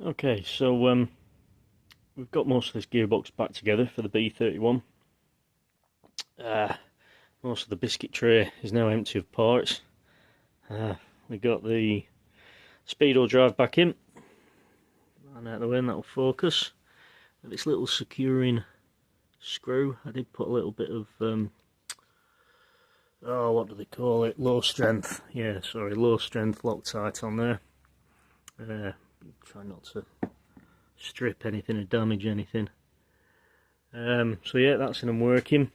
Okay, so we've got most of this gearbox back together for the B31. Most of the biscuit tray is now empty of parts. We got the speedo drive back in, and out of the way, and that'll focus. With this little securing screw, I did put a little bit of what do they call it? Low strength. Yeah, sorry, low strength Loctite on there. Try not to strip anything or damage anything. So yeah, that's in and working.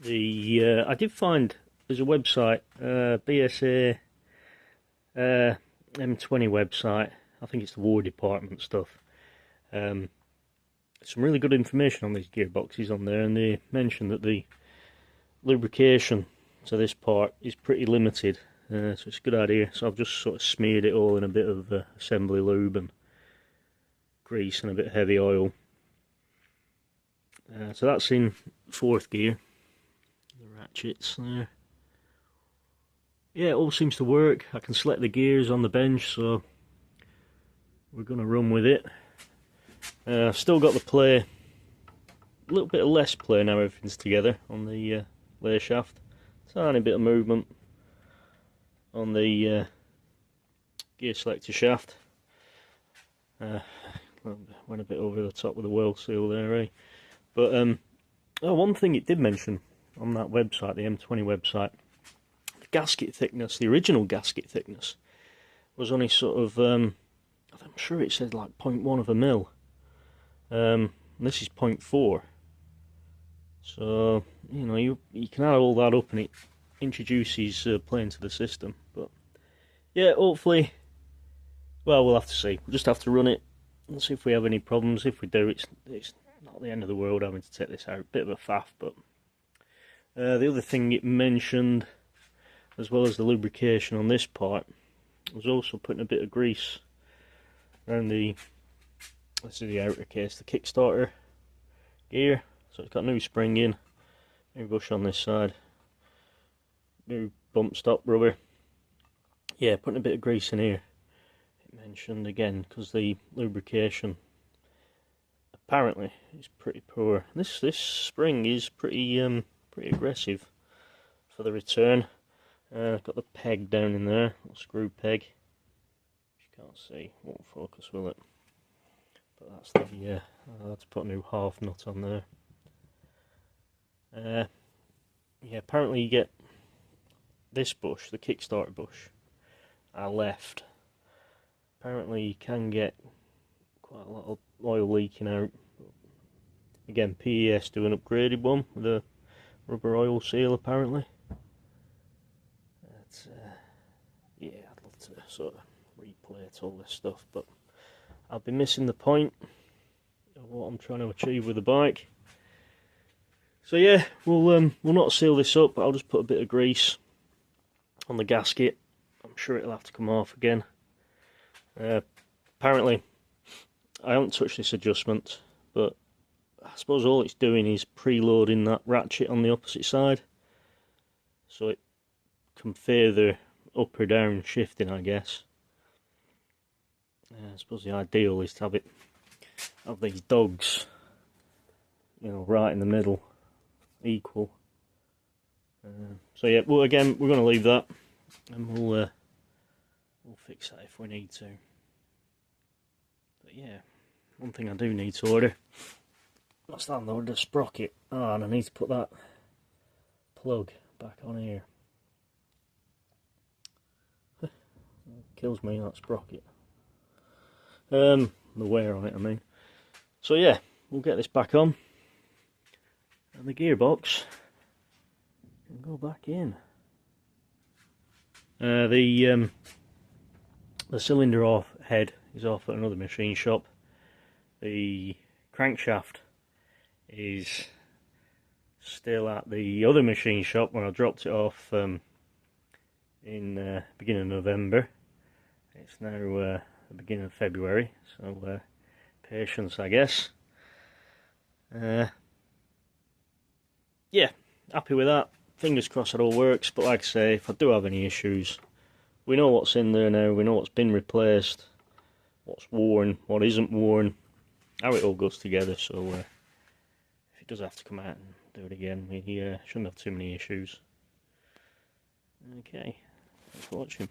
I did find there's a website, BSA M20 website. I think it's the War Department stuff. Some really good information on these gearboxes on there, and they mentioned that the lubrication to this part is pretty limited, so it's a good idea. So I've just sort of smeared it all in a bit of assembly lube and grease and a bit of heavy oil. So that's in fourth gear, the ratchets there. Yeah, it all seems to work. I can select the gears on the bench, so we're going to run with it. Still got the play, a little bit of less play now everything's together on the lay shaft. Tiny bit of movement on the gear selector shaft. Went a bit over the top with the weld seal there, eh? But one thing it did mention on that website, the M20 website, the gasket thickness, the original gasket thickness, was only sort of, I'm sure it said like 0.1 of a mil. This is 0.4. So, you know, you can add all that up and it introduces play into the system. But yeah, hopefully, well, we'll have to see. We'll just have to run it and see if we have any problems. If we do, it's not the end of the world having to take this out. Bit of a faff, but the other thing it mentioned, as well as the lubrication on this part, was also putting a bit of grease around the, this is the outer case, the Kickstarter gear. So it's got new spring in, new bush on this side, new bump stop rubber. Yeah, putting a bit of grease in here. It mentioned again because the lubrication apparently is pretty poor. This spring is pretty aggressive for the return. Got the peg down in there, a screw peg. You can't see, won't focus, will it? But that's the I had to put a new half nut on there. Yeah, apparently you get this bush, the Kickstarter bush, I left. Apparently you can get quite a lot of oil leaking out. Again, PES do an upgraded one with a rubber oil seal apparently. But, yeah, I'd love to sort of replate all this stuff, but I'll be missing the point of what I'm trying to achieve with the bike. So yeah, we'll not seal this up, but I'll just put a bit of grease on the gasket. I'm sure it'll have to come off again. Apparently, I haven't touched this adjustment, but I suppose all it's doing is preloading that ratchet on the opposite side, so it can further up or down shifting, I guess. I suppose the ideal is to have these dogs, you know, right in the middle, equal. So yeah, well, again, we're going to leave that, and we'll fix that if we need to. But yeah, one thing I do need to order, that's that load, the sprocket. Oh, and I need to put that plug back on here. It kills me, that sprocket. The wear on it, I mean. So yeah, we'll get this back on, and the gearbox can go back in. The cylinder off head is off at another machine shop. The crankshaft is still at the other machine shop when I dropped it off in beginning of November. It's now the beginning of February, so patience, I guess. Yeah, happy with that. Fingers crossed it all works, but like I say, if I do have any issues, we know what's in there now, we know what's been replaced. what's worn, what isn't worn, how it all goes together. So if he does have to come out and do it again, he shouldn't have too many issues. Okay, thanks for watching.